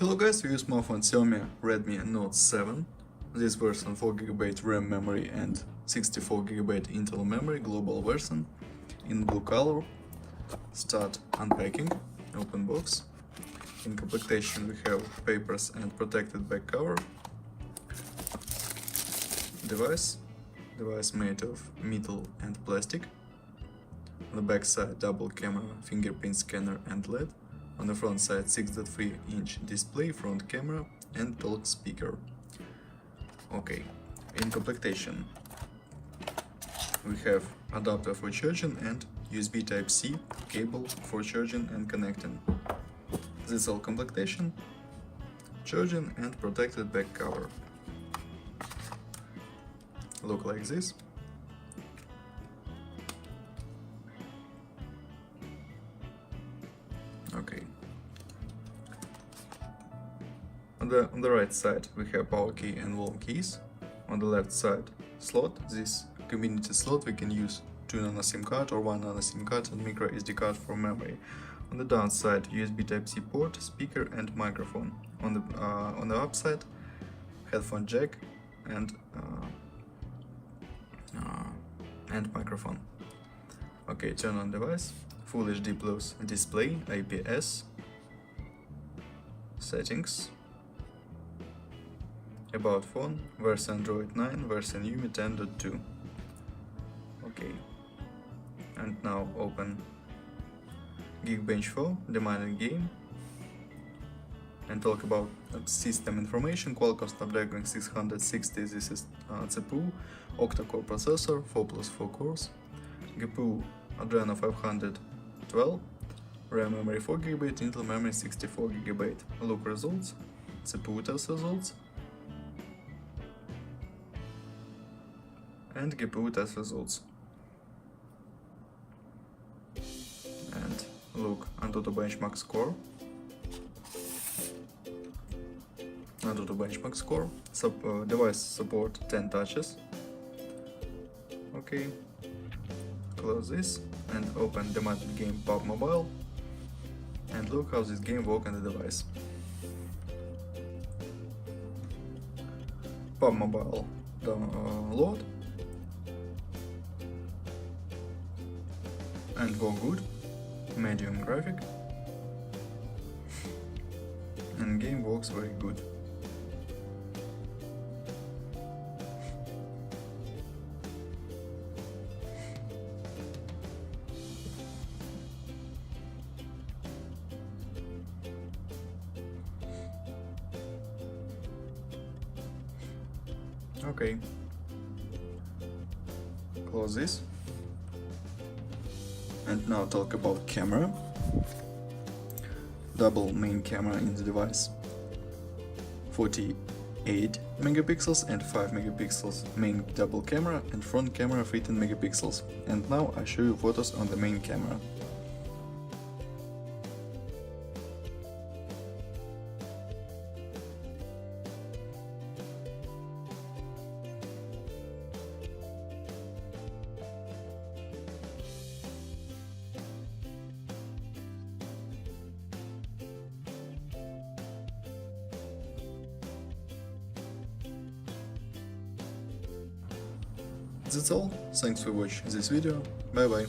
Hello guys, we use smartphone Xiaomi Redmi Note 7. This version 4GB RAM memory and 64GB internal memory, global version, in blue color. Start unpacking, open box. In completation we have papers and protected back cover. Device made of metal and plastic. On the back side double camera, fingerprint scanner and LED. On the front side 6.3-inch display, front camera and talk speaker. Okay, in completation we have adapter for charging and USB Type-C cable for charging and connecting. This is all completation, charging and protected back cover. Look like this. Okay. On the right side we have power key and volume keys. On the left side slot, this community slot we can use 2 nano SIM card or 1 nano SIM card and micro SD card for memory. On the downside USB Type-C port, speaker and microphone. On the upside headphone jack and microphone. Okay, turn on device. Full HD Plus display, IPS, settings, about phone, version Android 9, version UMI 10.2. Okay, and now open Geekbench 4, the mining game, and talk about system information. Qualcomm Snapdragon 660, this is CPU, octa-core processor, 4+4 cores, GPU Adreno 512, RAM memory 4GB, internal memory 64GB. Look results, CPU test results, and GPU test results. And look Antutu benchmark score. Antutu benchmark score. Device support 10 touches. Okay. Close this and open the mounted game PUBG Mobile, and look how this game works on the device. PUBG Mobile load and work good, medium graphic, and game works very good. Okay, close this, and now talk about camera. Double main camera in the device, 48 megapixels and 5 megapixels main double camera, and front camera 15 megapixels. And now I show you photos on the main camera. That's all, thanks for watching this video, bye bye.